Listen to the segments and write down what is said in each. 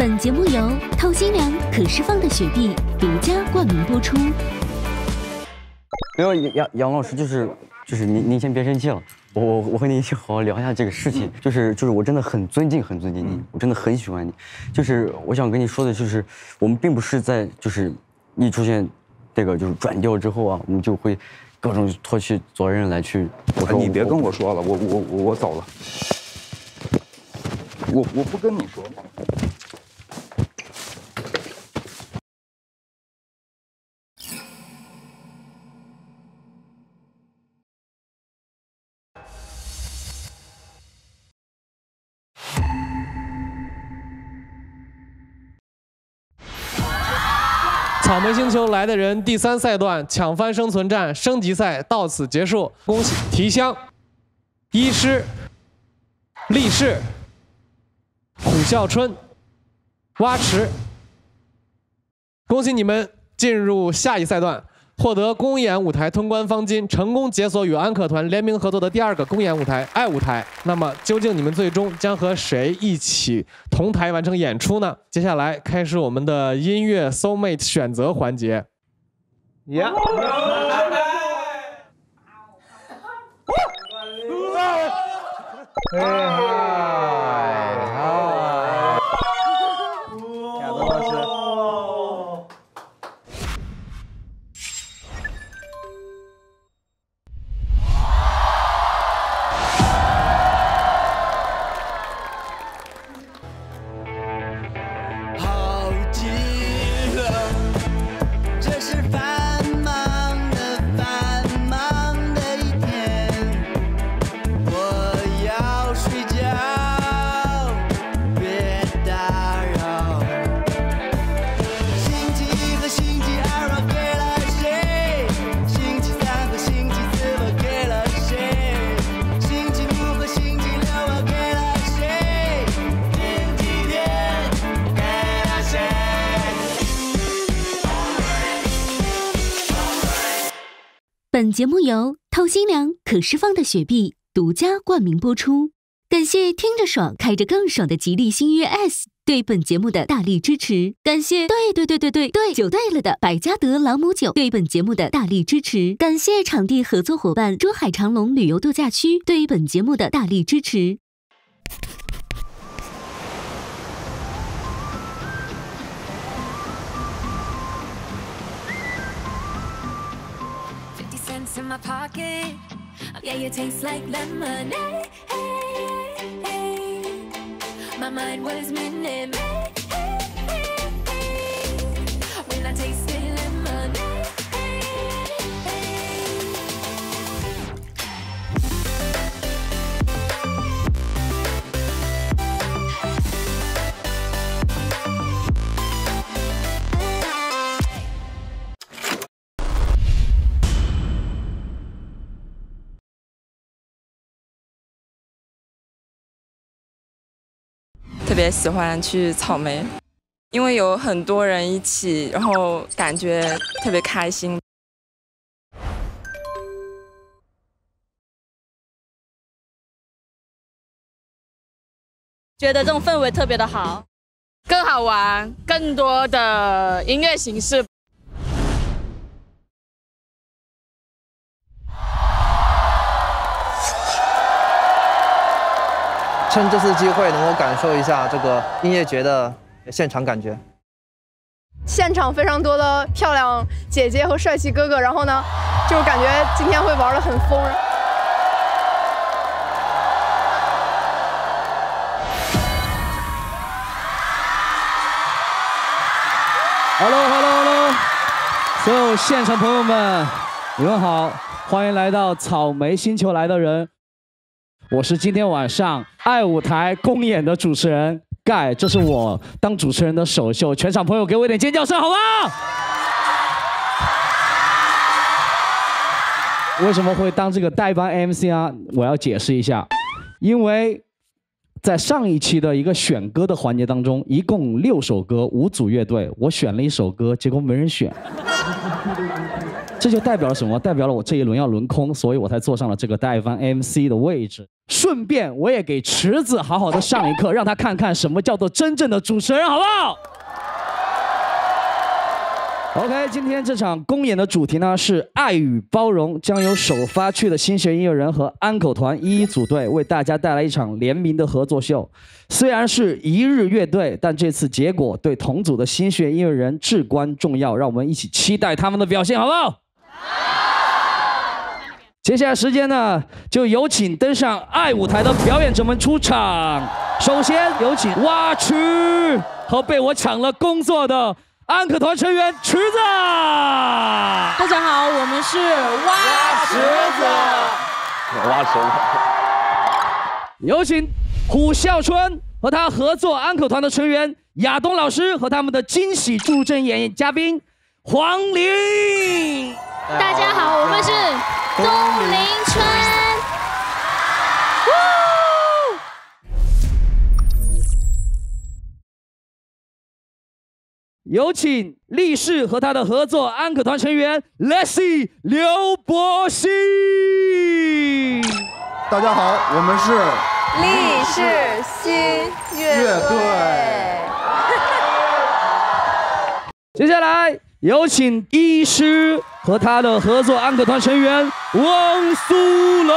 本节目由透心凉可释放的雪碧独家冠名播出。没有杨老师，就是您先别生气了，我和您一起好好聊一下这个事情。就是我真的很尊敬你，我真的很喜欢你。就是我想跟你说的就是，我们并不是在就是一出现这个就是转调之后啊，我们就会各种脱去责任来去。我说你别跟我说了，我走了。我不跟你说。草莓星球来的人第3赛段抢翻生存战升级赛到此结束，恭喜提香、医师、力士、虎啸春、蛙池，恭喜你们进入下一赛段，获得公演舞台通关方金，成功解锁与安可团联名合作的第2个公演舞台爱舞台。那么究竟你们最终将和谁一起同台完成演出呢？接下来开始我们的音乐 Soulmate 选择环节。本节目由透心凉可释放的雪碧独家冠名播出，感谢听着爽开着更爽的吉利星越 S 对本节目的大力支持，感谢对就对了的百加得朗姆酒对本节目的大力支持，感谢场地合作伙伴珠海长隆旅游度假区对本节目的大力支持。In my pocket, yeah, you taste like lemonade. My mind was minute when I tasted lemonade. 特别喜欢去草莓，因为有很多人一起，然后感觉特别开心。觉得这种氛围特别的好，更好玩，更多的音乐形式。 趁这次机会，能够感受一下这个音乐节的现场感觉。现场非常多的漂亮姐姐和帅气哥哥，然后呢，就是感觉今天会玩得很疯。Hello， 所有现场朋友们，你们好，欢迎来到草莓星球来的人。 我是今天晚上爱舞台公演的主持人盖，这是我当主持人的首秀，全场朋友给我一点尖叫声好吗？为什么会当这个代班 MC 啊？我要解释一下，因为在上一期的一个选歌的环节当中，一共6首歌，5组乐队，我选了1首歌，结果没人选。这就代表了什么？代表了我这一轮要轮空，所以我才坐上了这个代班 MC 的位置。顺便我也给池子好好的上一课，让他看看什么叫做真正的主持人，好不好？ OK， 今天这场公演的主题呢是爱与包容，将由首发区的新学音乐人和安口团一一组队，为大家带来一场联名的合作秀。虽然是一日乐队，但这次结果对同组的新学音乐人至关重要，让我们一起期待他们的表现，好不好？接下来时间呢，就有请登上爱舞台的表演者们出场。首先有请蛙区和被我抢了工作的 安可团成员池子，大家好，我们是蛙池子。蛙池子。有请虎啸春和他合作安可团的成员亚东老师和他们的惊喜助阵演嘉宾黄龄。大家好，我们是东林春。 有请力士和他的合作安可团成员 Leslie 刘柏辛。大家好，我们是力士新乐队。接下来有请医师和他的合作安可团成员汪苏楼。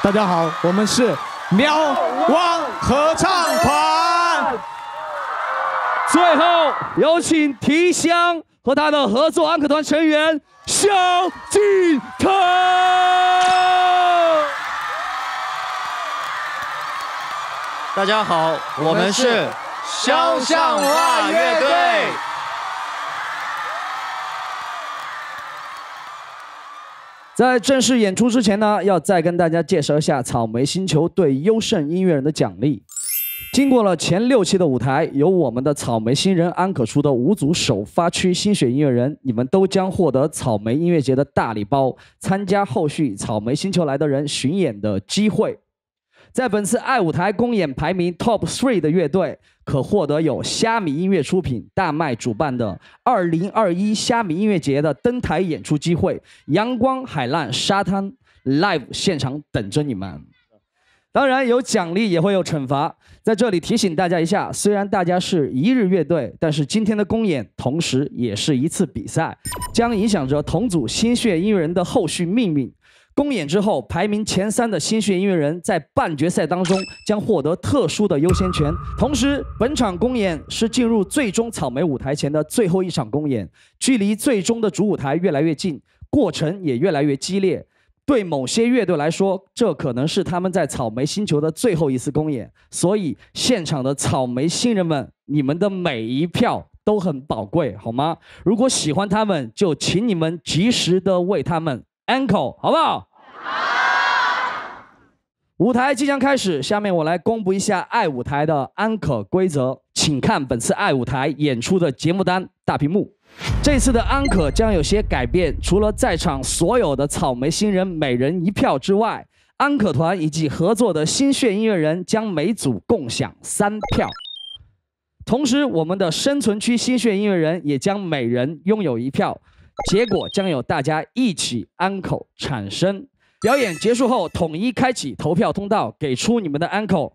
大家好，我们是喵汪合唱团。 最后有请提香和他的合作安可团成员萧敬腾。大家好，我们是肖像画乐队。在正式演出之前呢，要再跟大家介绍一下草莓星球对优胜音乐人的奖励。 经过了前6期的舞台，由我们的草莓新人安可出的5组首发区新选音乐人，你们都将获得草莓音乐节的大礼包，参加后续草莓星球来的人巡演的机会。在本次爱舞台公演排名 Top 3的乐队，可获得有虾米音乐出品、大麦主办的2021虾米音乐节的登台演出机会，阳光、海浪、沙滩 Live 现场等着你们。 当然有奖励，也会有惩罚。在这里提醒大家一下，虽然大家是一日乐队，但是今天的公演同时也是一次比赛，将影响着同组新血音乐人的后续命运。公演之后，排名前3的新血音乐人在半决赛当中将获得特殊的优先权。同时，本场公演是进入最终草莓舞台前的最后一场公演，距离最终的主舞台越来越近，过程也越来越激烈。 对某些乐队来说，这可能是他们在草莓星球的最后一次公演，所以现场的草莓新人们，你们的每一票都很宝贵，好吗？如果喜欢他们，就请你们及时的为他们 encore， 好不好？好。舞台即将开始，下面我来公布一下爱舞台的安可规则，请看本次爱舞台演出的节目单大屏幕。 这次的安可将有些改变，除了在场所有的草莓新人每人1票之外，安可团以及合作的新血音乐人将每组共享3票。同时，我们的生存区新血音乐人也将每人拥有1票，结果将由大家一起安可产生。表演结束后，统一开启投票通道，给出你们的安可。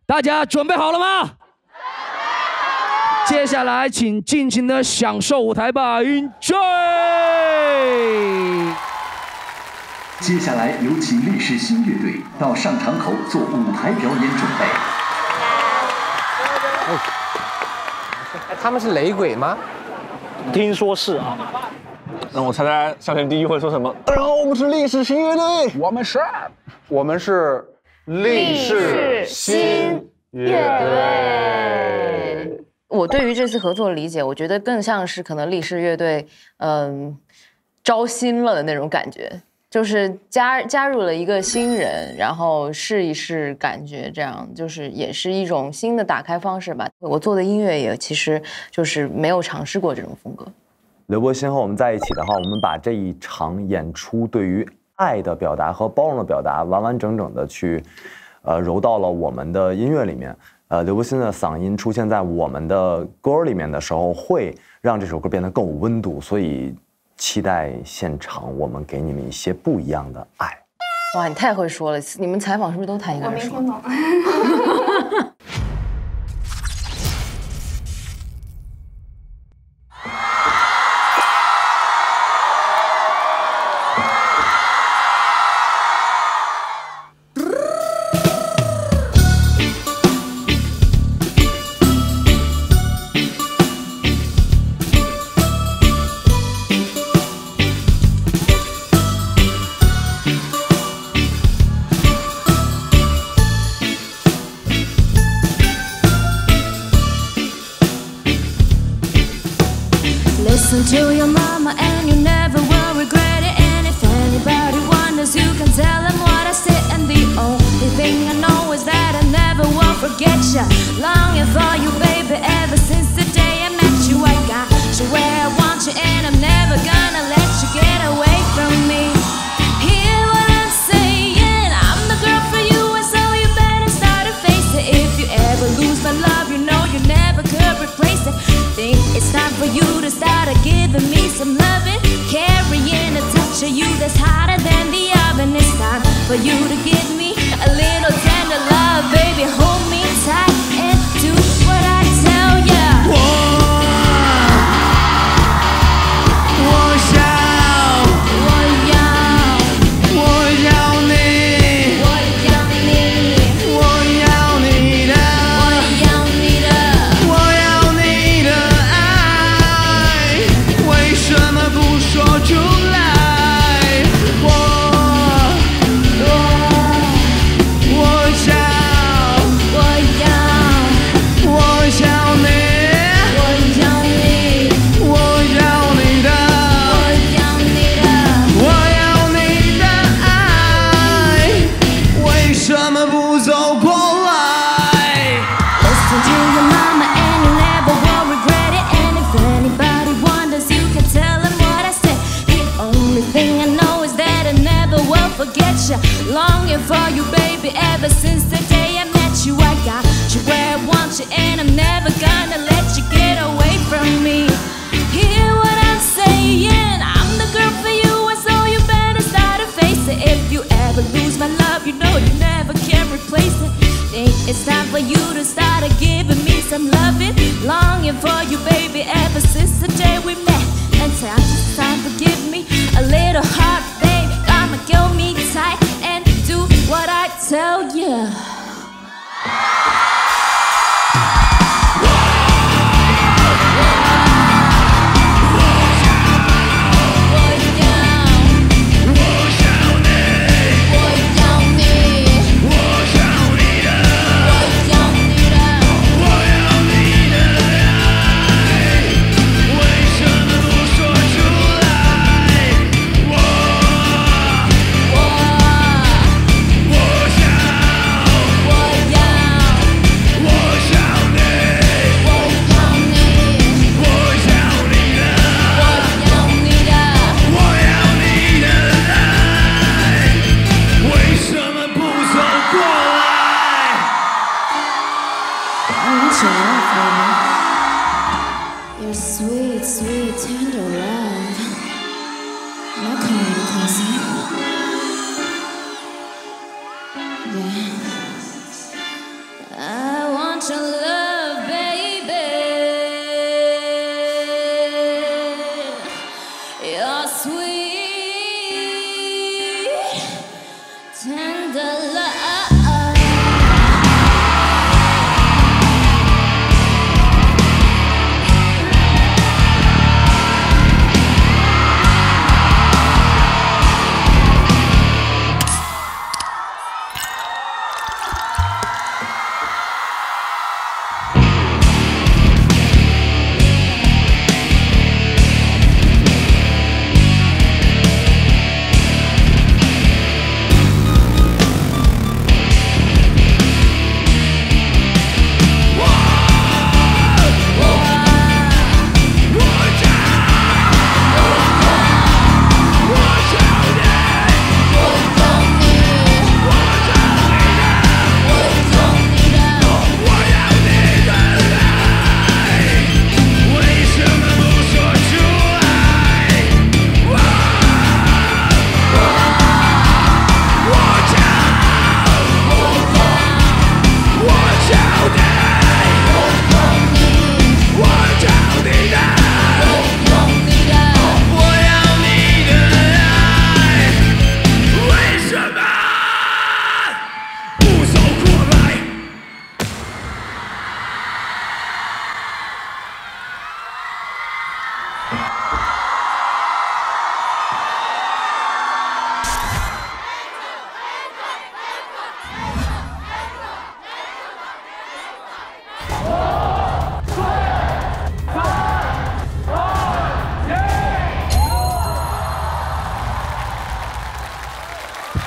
大家准备好了吗？ 接下来，请尽情的享受舞台吧 ，Enjoy！ 接下来有请力士新乐队到上场口做舞台表演准备。他们是雷鬼吗？听说是啊。让我猜猜上台第一会说什么？大家好，我们是力士新乐队。我们是力士新乐队。 我对于这次合作的理解，我觉得更像是可能力士乐队，招新了的那种感觉，就是加入了一个新人，然后试一试，感觉这样就是也是一种新的打开方式吧。我做的音乐也其实就是没有尝试过这种风格。刘柏辛和我们在一起的话，我们把这一场演出对于爱的表达和包容的表达，完完整整的去，揉到了我们的音乐里面。 刘柏辛的嗓音出现在我们的歌里面的时候，会让这首歌变得更有温度，所以期待现场我们给你们一些不一样的爱。哇，你太会说了！你们采访是不是都他一个人说？我没听懂。Listen to your mama and you never will regret it. And if anybody wonders, you can tell them what I said. And the only thing I know is that I never will forget you. Longing for you, baby, ever since the day I met you. I got you where I want you, and I'm never gonna let you get away from me. Hear what I'm saying? I'm the girl for you, and so you better start to face it. If you ever lose my love, you know you never could replace it. Think it's time for you to start giving me some loving, carrying a touch of you that's hotter than the oven. It's time for you to give me a little tender love, baby. Hold me tight and do what I tell ya. 「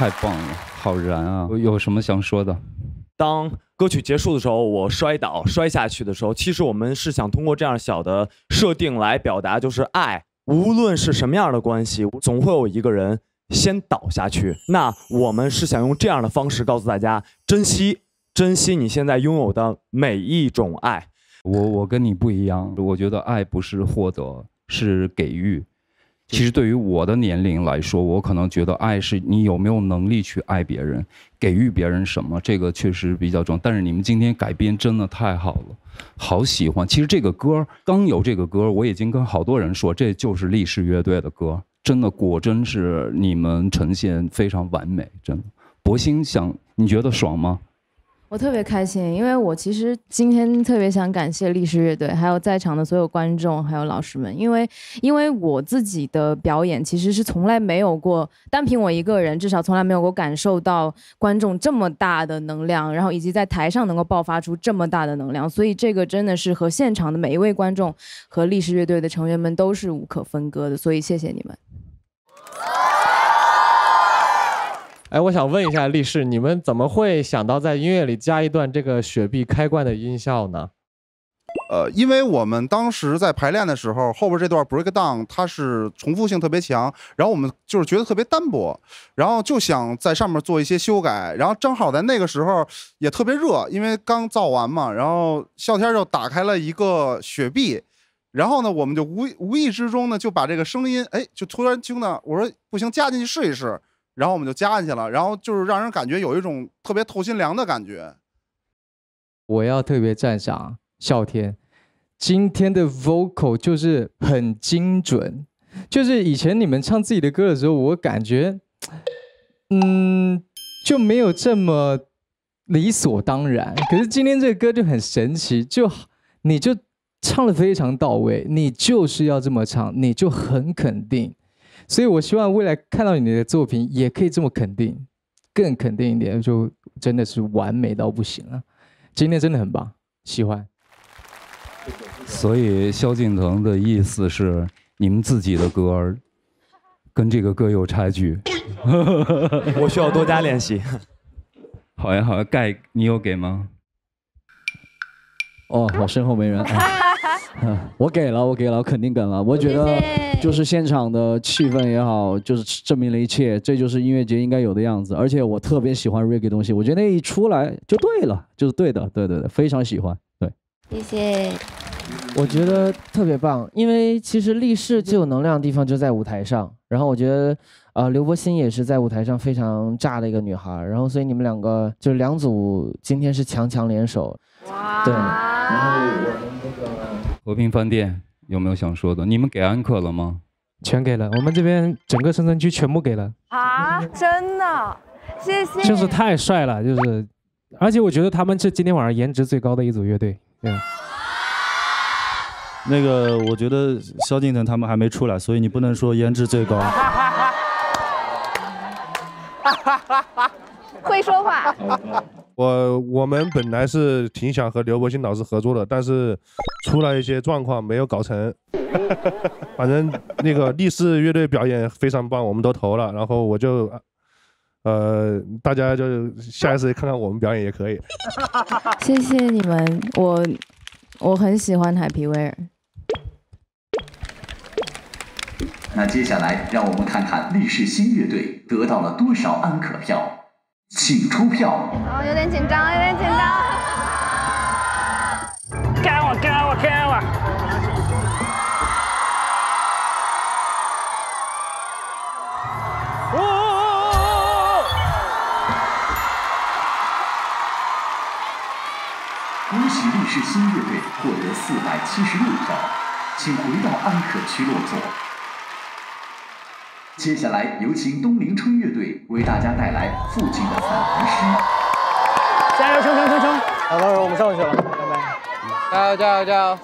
太棒了，好燃啊！有什么想说的？当歌曲结束的时候，我摔下去的时候，其实我们是想通过这样小的设定来表达，就是爱，无论是什么样的关系，总会有一个人先倒下去。那我们是想用这样的方式告诉大家，珍惜你现在拥有的每一种爱。我跟你不一样，我觉得爱不是获得，是给予。其实对于我的年龄来说，我可能觉得爱是你有没有能力去爱别人，给予别人什么，这个确实比较重要。但是你们今天改编真的太好了，好喜欢。其实这个歌刚有这个歌，我已经跟好多人说，这就是力士乐队的歌，真的果真是你们呈现非常完美，真的。博兴你觉得爽吗？我特别开心，因为我其实今天特别想感谢力士乐队，还有在场的所有观众，还有老师们，因为我自己的表演其实是从来没有过，单凭我一个人，至少从来没有过感受到观众这么大的能量，然后以及在台上能够爆发出这么大的能量，所以这个真的是和现场的每一位观众和力士乐队的成员们都是无可分割的，所以谢谢你们。哎，我想问一下力士，你们怎么会想到在音乐里加一段这个雪碧开罐的音效呢？因为我们当时在排练的时候，后边这段 breakdown 它是重复性特别强，然后我们就是觉得特别单薄，然后就想在上面做一些修改，然后正好在那个时候也特别热，因为刚造完嘛，然后啸天就打开了一个雪碧，然后呢，我们就无意之中呢就把这个声音，哎，就突然听到，我说不行，加进去试一试。然后我们就加进去了，然后就是让人感觉有一种特别透心凉的感觉。我要特别赞赏啸天，今天的 vocal 就是很精准，就是以前你们唱自己的歌的时候，我感觉，就没有这么理所当然。可是今天这个歌就很神奇，你就唱得非常到位，你就是要这么唱，你就很肯定。所以我希望未来看到你的作品也可以这么肯定，更肯定一点，就真的是完美到不行了。今天真的很棒，喜欢。所以萧敬腾的意思是，你们自己的歌跟这个歌有差距，我需要多加练习。好呀好呀，盖你有给吗？哦，我身后没人。我给了，我肯定给了。我觉得就是现场的气氛也好，就是证明了一切，这就是音乐节应该有的样子。而且我特别喜欢 reggae 东西，我觉得那一出来就对了，就是对的，对，非常喜欢。对，谢谢。我觉得特别棒，因为其实力士最有能量的地方就在舞台上，然后我觉得刘柏辛也是在舞台上非常炸的一个女孩，然后所以你们两个就是两组今天是强联手。哇！对，然后我们那个和平饭店有没有想说的？你们给安可了吗？全给了，我们这边整个深圳区全部给了。啊，真的，谢谢。就是太帅了，而且我觉得他们是今天晚上颜值最高的一组乐队。对。那个，我觉得萧敬腾他们还没出来，所以你不能说颜值最高。会说话。我们本来是挺想和刘柏辛老师合作的，但是出了一些状况没有搞成。反正那个力士乐队表演非常棒，我们都投了，然后我就大家就下一次看看我们表演也可以。谢谢你们，我很喜欢海皮威尔。那接下来让我们看看力士新乐队得到了多少安可票，请出票。哦，有点紧张，有点紧张。干我！恭喜力士新乐队获得476票，请回到安可区落座。接下来有请东陵春乐队为大家带来《父亲的反弹诗》。加油，冲！好，到时候我们上去了，拜拜。加油！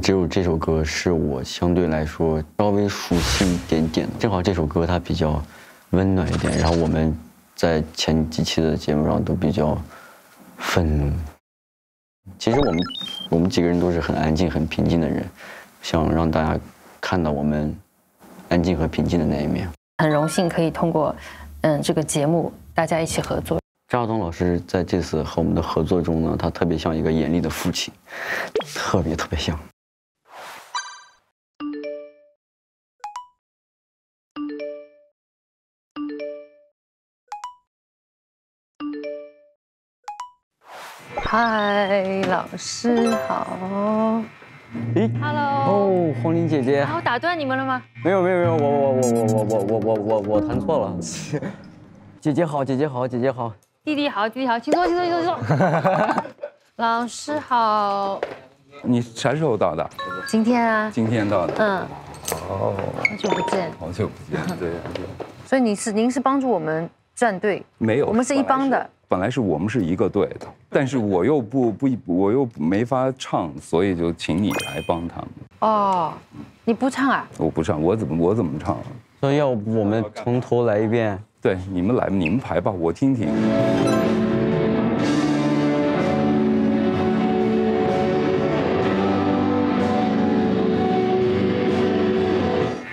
只有这首歌是我相对来说稍微熟悉一点点的，正好这首歌它比较温暖一点，然后我们在前几期的节目上都比较愤怒。其实我们几个人都是很安静、很平静的人，想让大家看到我们安静和平静的那一面。很荣幸可以通过这个节目大家一起合作。张晓东老师在这次和我们的合作中呢，他特别像一个严厉的父亲，特别像。嗨，老师好。咦 ，Hello。哦，黄玲姐姐。我打断你们了吗？没有，我弹错了。姐姐好。弟弟好，请坐。老师好。你啥时候到的？今天啊。今天到的。嗯。哦。好久不见。好久不见，对。所以您是帮助我们站队？没有，我们是一帮的。本来是我们是一个队的，但是我又没法唱，所以就请你来帮他们。哦，你不唱啊？我不唱，我怎么唱？所以要不我们从头来一遍？对，你们来，你们排吧，我听听。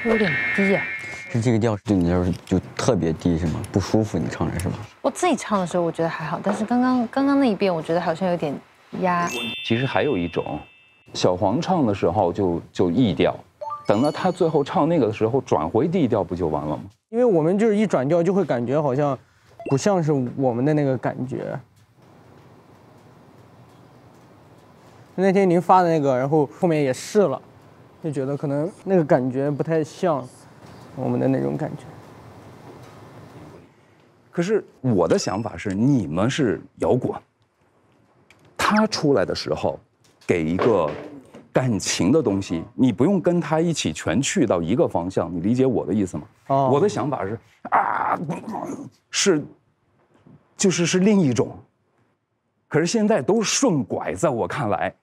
有点低呀。是这个调对你来说就特别低是吗？不舒服，你唱着是吧？我自己唱的时候我觉得还好，但是刚刚那一遍我觉得好像有点压。其实还有一种，小黄唱的时候就 E 调，等到他最后唱那个的时候转回 D 调不就完了吗？因为我们就是一转调就会感觉好像不像是我们的那个感觉。那天您发的那个，然后后面也试了，就觉得可能那个感觉不太像我们的那种感觉。可是我的想法是，你们是摇滚，他出来的时候，给一个感情的东西，你不用跟他一起全去到一个方向，你理解我的意思吗？哦，我的想法是是另一种，可是现在都顺拐，在我看来，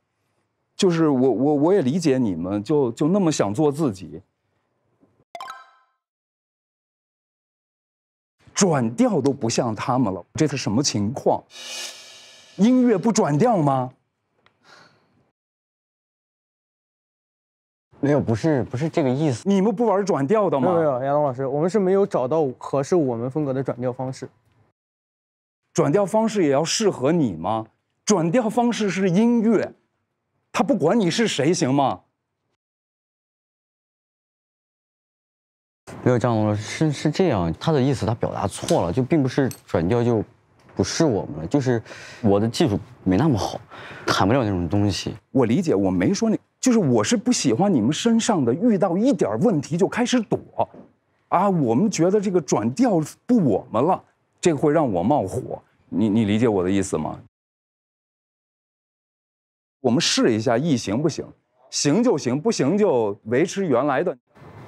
就是我也理解你们就那么想做自己。转调都不像他们了，这是什么情况？音乐不转调吗？没有，不是这个意思。你们不玩转调的吗？没有，亚东老师，我们是没有找到合适我们风格的转调方式。转调方式也要适合你吗？转调方式是音乐，他不管你是谁，行吗？没有，张龙老师是这样，他的意思他表达错了，就并不是转调就不是我们了，就是我的技术没那么好，弹不了那种东西。我理解，我没说你，就是我是不喜欢你们身上的遇到一点问题就开始躲，啊，我们觉得这个转调不我们了，这个会让我冒火。你理解我的意思吗？我们试一下E行不行？行就行，不行就维持原来的。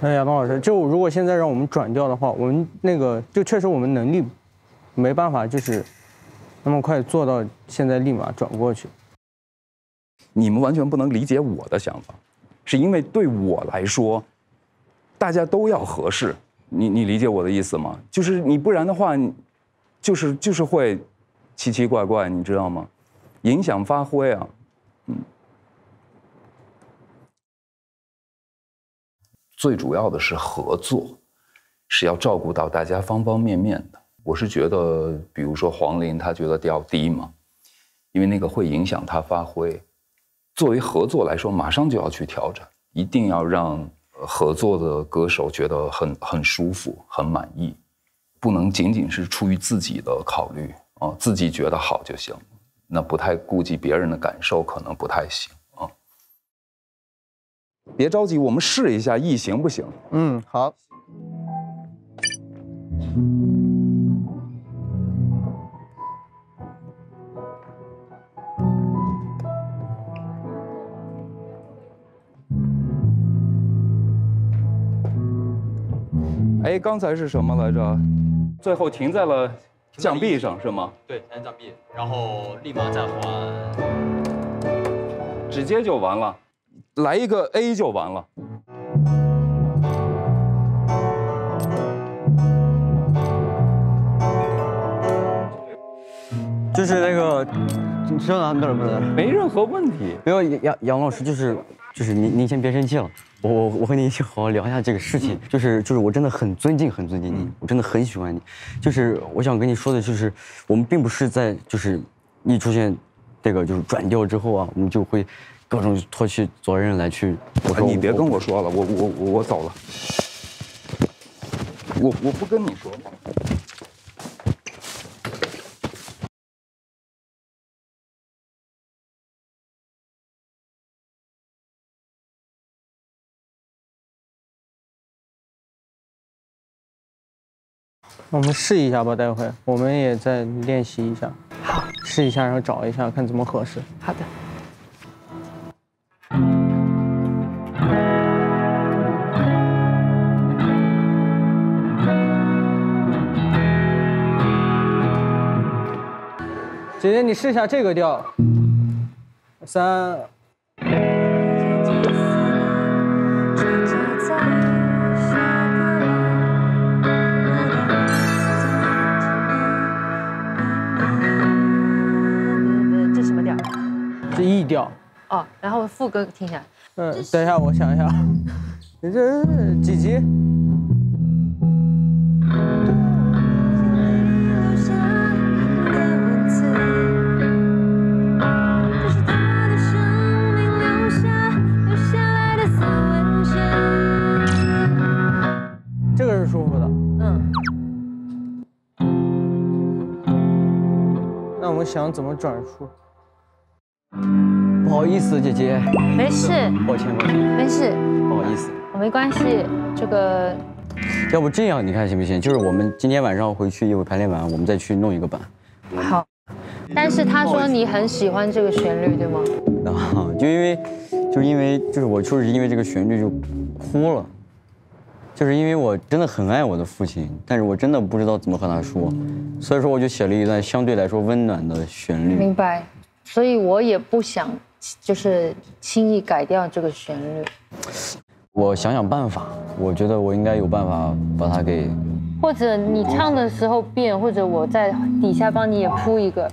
哎，亚东老师，就如果现在让我们转调的话，我们那个就确实我们能力没办法，就是那么快做到现在立马转过去。你们完全不能理解我的想法，是因为对我来说，大家都要合适。你理解我的意思吗？就是你不然的话，就是会奇奇怪怪，你知道吗？影响发挥啊，最主要的是合作，是要照顾到大家方方面面的。我是觉得，比如说黄龄，她觉得调低嘛，因为那个会影响她发挥。作为合作来说，马上就要去调整，一定要让合作的歌手觉得很舒服、很满意，不能仅仅是出于自己的考虑啊，自己觉得好就行，那不太顾及别人的感受，可能不太行啊。别着急，我们试一下E行不行？嗯，好。哎，刚才是什么来着？最后停在了降 B 上是吗？对，弹降 B， 然后立马再还，直接就完了，来一个 A 就完了。就是那个这哪不能？没任何问题。没有杨老师，就是您先别生气了，我和您一起好好聊一下这个事情。就是我真的很尊敬你，我真的很喜欢你。就是我想跟你说的就是，我们并不是在就是一出现这个就是转调之后啊，我们就会各种脱去责任来去。我说你别跟我说了，我走了。我不跟你说。我们试一下吧，待会我们也再练习一下。好，试一下，然后找一下，看怎么合适。好的。姐姐，你试一下这个调。3。是 E 调哦，然后副歌听一下。等一下，我想一下，你这几级？这个是舒服的。那我们想怎么转述？不好意思，姐姐。没事。抱歉。没事。不好意思。没关系，这个。要不这样，你看行不行？就是我们今天晚上回去一会排练完，我们再去弄一个版。好。但是他说你很喜欢这个旋律，对吗？啊，就是因为我就是因为这个旋律就哭了。就是因为我真的很爱我的父亲，但是我真的不知道怎么和他说，所以说我就写了一段相对来说温暖的旋律。明白，所以我也不想就是轻易改掉这个旋律。我想办法，我觉得我应该有办法把它给。或者你唱的时候变，或者我在底下帮你也铺一个，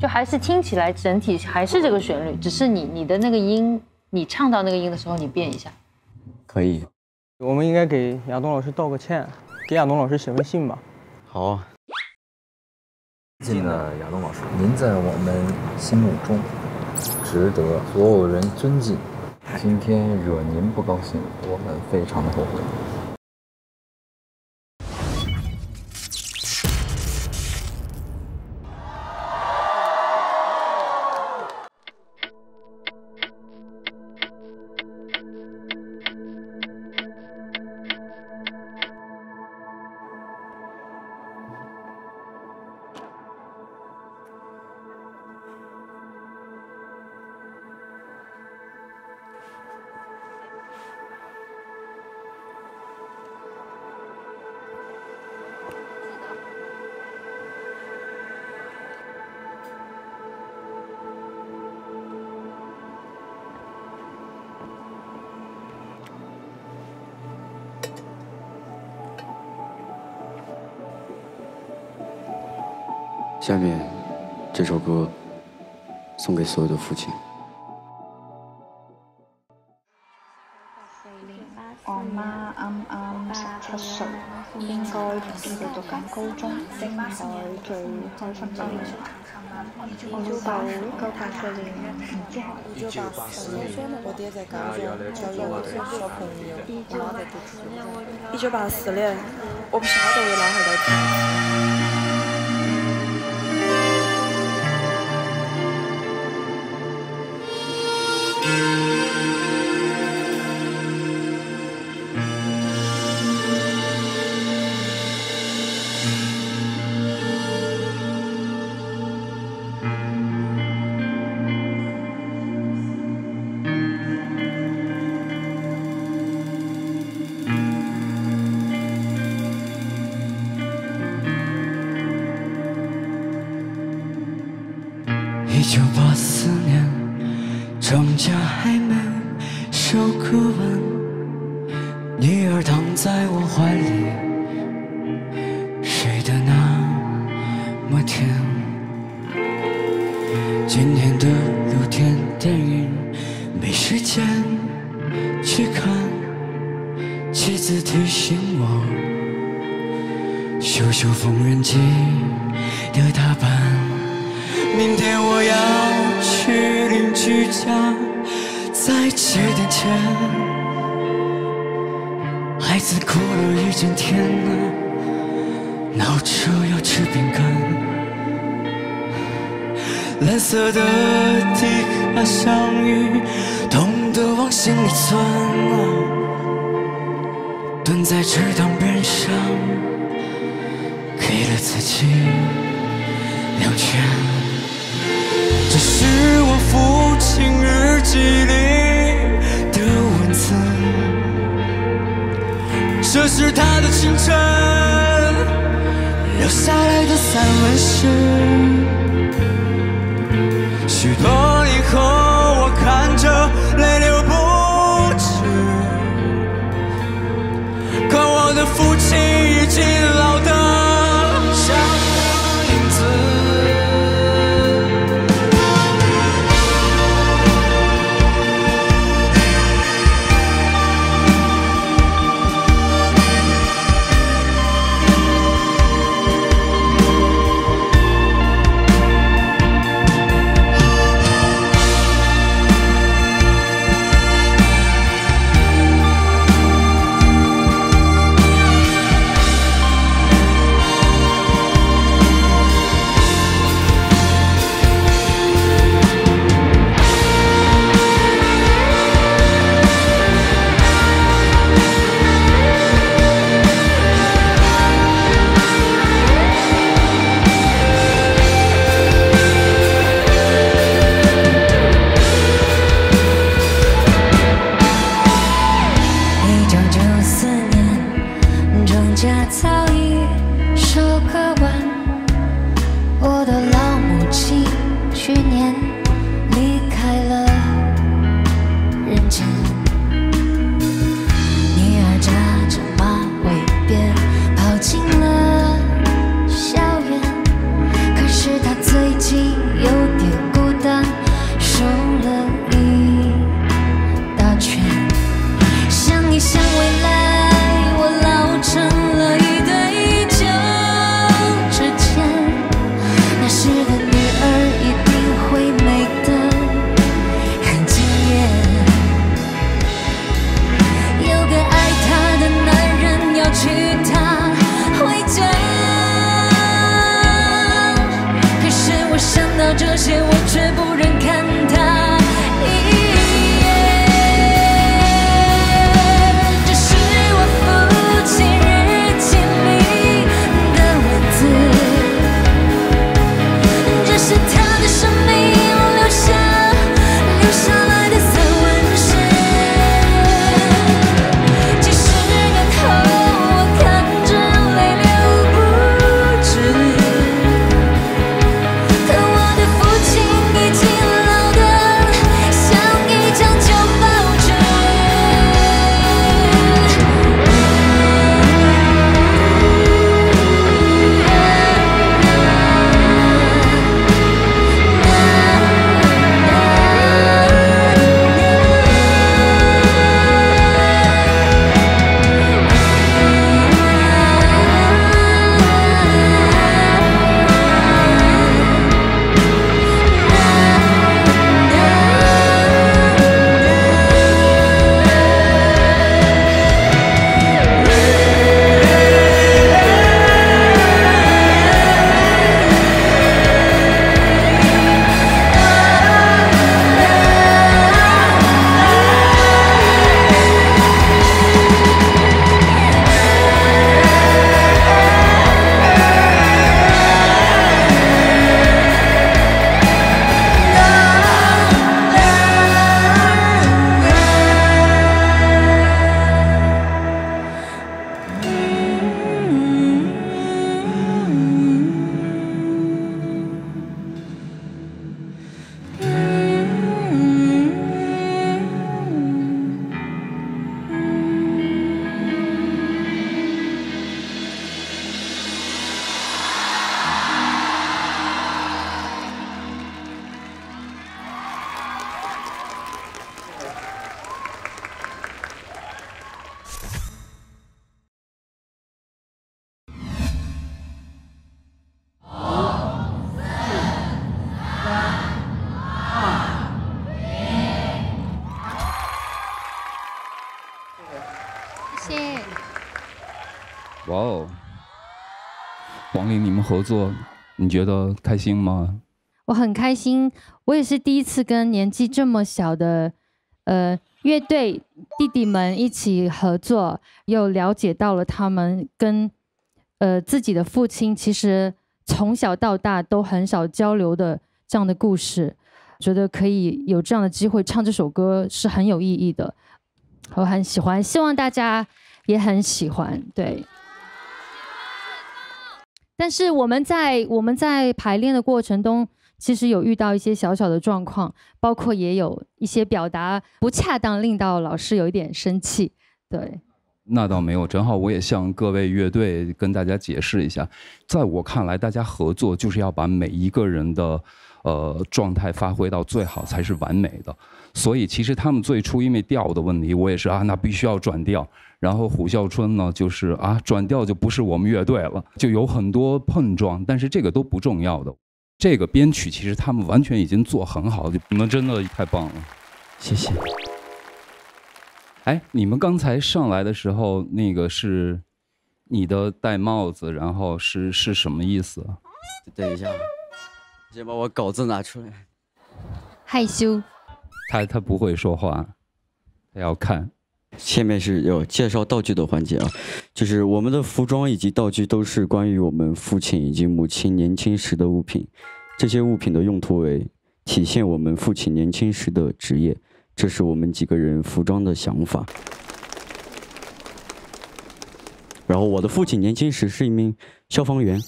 就还是听起来整体还是这个旋律，只是你的那个音，你唱到那个音的时候你变一下。可以。我们应该给亚东老师道个歉，给亚东老师写封信吧。好。敬的亚东老师，您在我们心目中值得所有人尊敬。今天惹您不高兴，我们非常的后悔。下面这首歌送给所有的父亲。我媽啱17歲，應該同邊個讀緊高中，應該最開心嘅年。1984年，我不曉得我哪會來。1984年，庄稼還沒收割完，女兒躺在我懷裡，睡得那麼甜。间去看，妻子提醒我，修修缝纫机的打扮。明天我要去邻居家，在7点前。孩子哭了一整天啊，闹着要吃饼干。蓝色的迪卡上雨，痛得往心里钻啊。蹲在池塘边上，给了自己2拳。这是我父亲日记里的文字，这是他的清晨留下来的散文诗。许多年后，我看着泪流不止，可我的父亲已经老得像影子。哇哦，王琳，你们合作，你觉得开心吗？我很开心，我也是第一次跟年纪这么小的乐队弟弟们一起合作，又了解到了他们跟自己的父亲其实从小到大都很少交流的这样的故事，觉得可以有这样的机会唱这首歌是很有意义的，我很喜欢，希望大家也很喜欢。对。但是我们在排练的过程中，其实有遇到一些小小的状况，包括也有一些表达不恰当，令到老师有一点生气。对，那倒没有，正好我也向各位乐队跟大家解释一下，在我看来，大家合作就是要把每一个人的状态发挥到最好才是完美的。所以其实他们最初因为调的问题，我也是那必须要转调。然后虎啸春呢，就是转调就不是我们乐队了，就有很多碰撞，但是这个都不重要的。这个编曲其实他们完全已经做很好，你们真的太棒了，谢谢。哎，你们刚才上来的时候，那个是你的戴帽子，然后是什么意思？等一下，先把我稿子拿出来。害羞。他不会说话，他要看。下面是有介绍道具的环节啊，就是我们的服装以及道具都是关于我们父亲以及母亲年轻时的物品，这些物品的用途为体现我们父亲年轻时的职业，这是我们几个人服装的想法。然后我的父亲年轻时是一名消防员，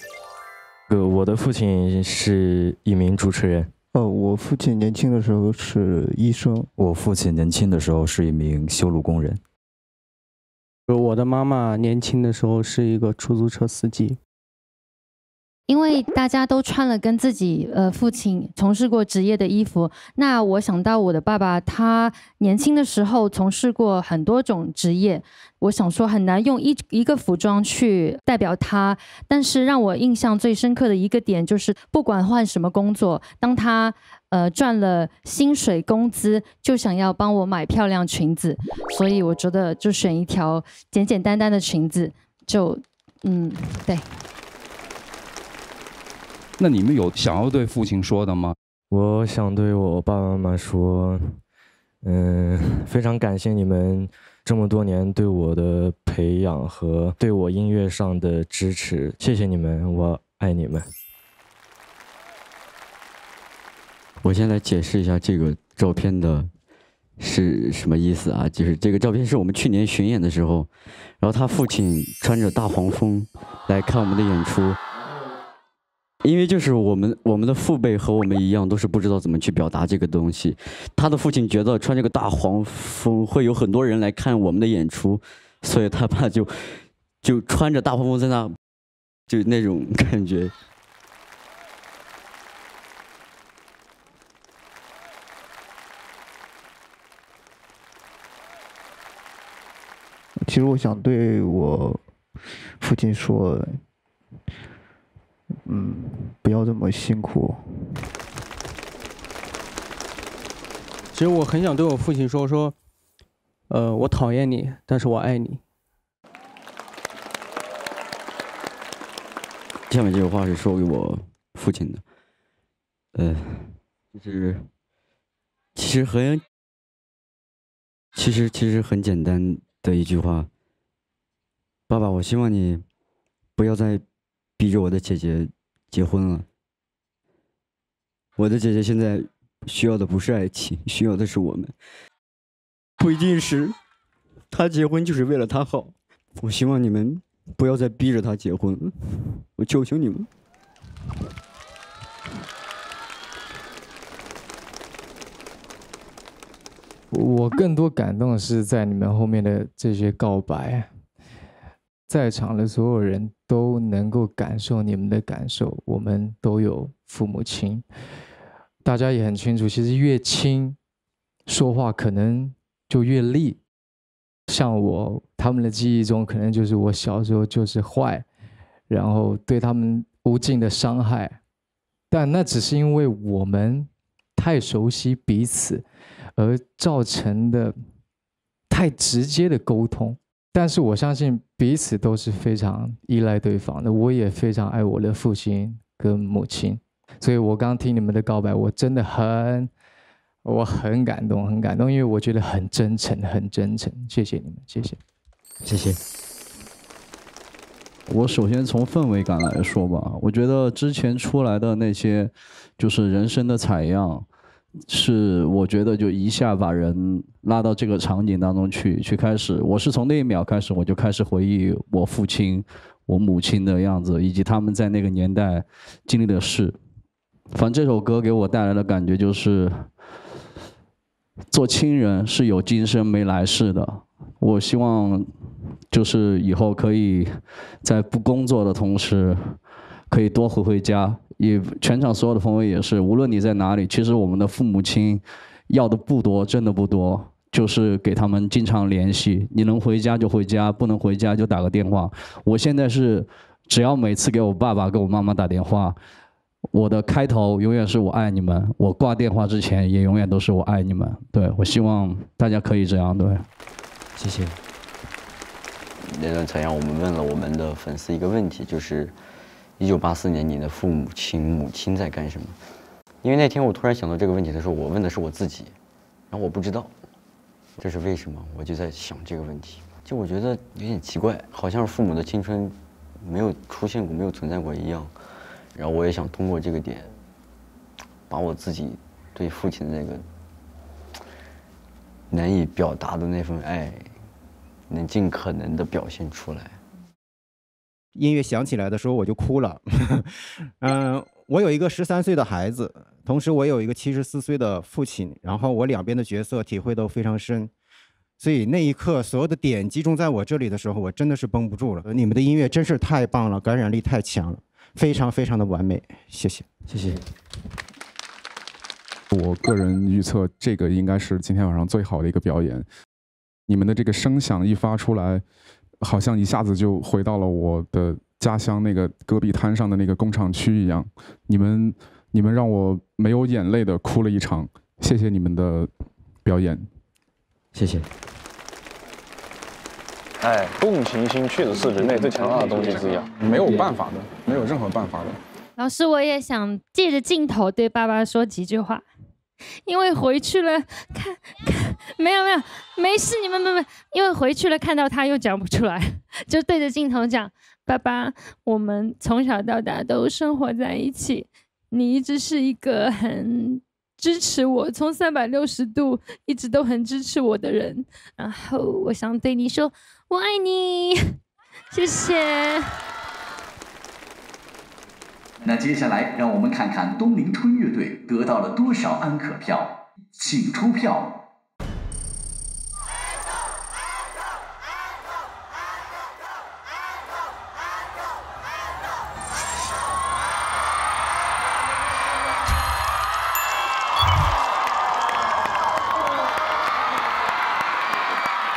我的父亲是一名主持人。我父亲年轻的时候是医生。我父亲年轻的时候是一名修路工人。我的妈妈年轻的时候是一个出租车司机。因为大家都穿了跟自己父亲从事过职业的衣服，那我想到我的爸爸，他年轻的时候从事过很多种职业，我想说很难用一个服装去代表他，但是让我印象最深刻的一个点就是，不管换什么工作，当他赚了薪水工资，就想要帮我买漂亮裙子，所以我觉得就选一条简简单单的裙子，就对。那你们有想要对父亲说的吗？我想对我爸爸妈妈说，非常感谢你们这么多年对我的培养和对我音乐上的支持，谢谢你们，我爱你们。我先来解释一下这个照片的是什么意思啊？就是这个照片是我们去年巡演的时候，然后他父亲穿着大黄蜂来看我们的演出。因为就是我们的父辈和我们一样，都是不知道怎么去表达这个东西。他的父亲觉得穿这个大黄蜂会有很多人来看我们的演出，所以他爸就穿着大黄蜂在那，就那种感觉。其实我想对我父亲说。不要这么辛苦。其实我很想对我父亲说，我讨厌你，但是我爱你。下面这个话是说给我父亲的，就是其实很简单的一句话，爸爸，我希望你不要再逼着我的姐姐结婚了。我的姐姐现在需要的不是爱情，需要的是我们。不一定是她结婚就是为了她好。我希望你们不要再逼着她结婚了，我求求你们。我更多感动的是在你们后面的这些告白。在场的所有人都能够感受你们的感受，我们都有父母亲，大家也很清楚，其实越亲，说话可能就越利。像他们的记忆中，可能就是我小时候就是坏，然后对他们无尽的伤害，但那只是因为我们太熟悉彼此，而造成的太直接的沟通。但是我相信彼此都是非常依赖对方的，我也非常爱我的父亲跟母亲，所以我刚听你们的告白，我真的我很感动，很感动，因为我觉得很真诚，很真诚。谢谢你们，谢谢，谢谢。我首先从氛围感来说吧，我觉得之前出来的那些就是人生的采样，是我觉得就一下把人拉到这个场景当中去开始。我是从那一秒开始，我就开始回忆我父亲、我母亲的样子，以及他们在那个年代经历的事。反正这首歌给我带来的感觉就是，做亲人是有今生没来世的。我希望就是以后可以在不工作的同时，可以多回家。也全场所有的朋友也是，无论你在哪里，其实我们的父母亲要的不多，真的不多，就是给他们经常联系。你能回家就回家，不能回家就打个电话。我现在是，只要每次给我爸爸、给我妈妈打电话，我的开头永远是我爱你们，我挂电话之前也永远都是我爱你们。对，我希望大家可以这样。对，谢谢。那段采样，我们问了我们的粉丝一个问题，就是1984年你的母亲在干什么？因为那天我突然想到这个问题的时候，我问的是我自己，然后我不知道这是为什么，我就在想这个问题。就我觉得有点奇怪，好像是父母的青春没有出现过、没有存在过一样。然后我也想通过这个点，把我自己对父亲的那个难以表达的那份爱，能尽可能的表现出来。音乐响起来的时候我就哭了。我有一个13岁的孩子，同时我有一个74岁的父亲，然后我两边的角色体会都非常深，所以那一刻所有的点集中在我这里的时候，我真的是绷不住了。你们的音乐真是太棒了，感染力太强了，非常非常的完美，谢谢，谢谢。我个人预测，这个应该是今天晚上最好的一个表演。你们的这个声响一发出来，好像一下子就回到了我的家乡那个戈壁滩上的那个工厂区一样。你们让我没有眼泪的哭了一场，谢谢你们的表演，谢谢。哎，共情心确实是人类最强大的东西之一，没有办法的，没有任何办法的。老师，我也想借着镜头对爸爸说几句话，因为回去了看，没有，没事，你们因为回去了看到他又讲不出来，就对着镜头讲，爸爸，我们从小到大都生活在一起，你一直是一个很支持我，从360度一直都很支持我的人，然后我想对你说，我爱你，谢谢。那接下来，让我们看看东临春乐队得到了多少安可票，请出票。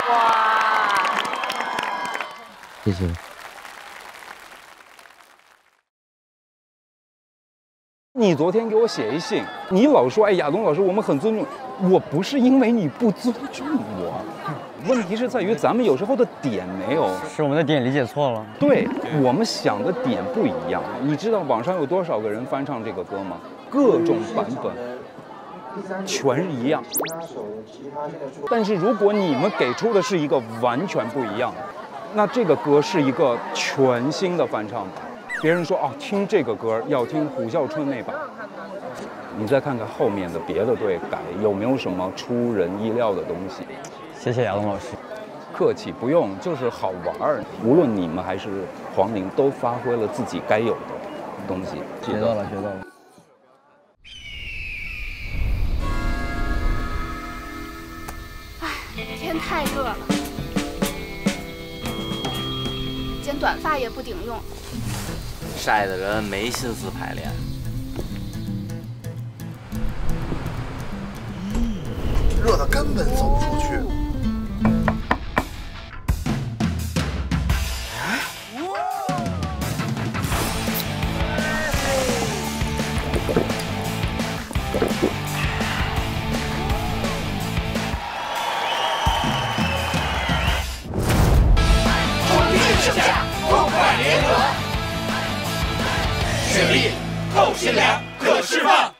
哇！谢谢。你昨天给我写一信，你老说，哎，亚东老师，我们很尊重，我不是因为你不尊重我，问题是在于咱们有时候的点没有，是我们的点理解错了。对，我们想的点不一样。你知道网上有多少个人翻唱这个歌吗？各种版本，全是一样。但是如果你们给出的是一个完全不一样的，那这个歌是一个全新的翻唱版。别人说哦，听这个歌要听胡啸春那版，你再看看后面的别的队改有没有什么出人意料的东西。谢谢亚东老师，客气不用，就是好玩。无论你们还是黄龄，都发挥了自己该有的东西。学到了，学到了。唉，天太热了，剪短发也不顶用。晒的人没心思排练。热的根本走不出去。盛夏，痛快联合，雪莉后心凉可释放。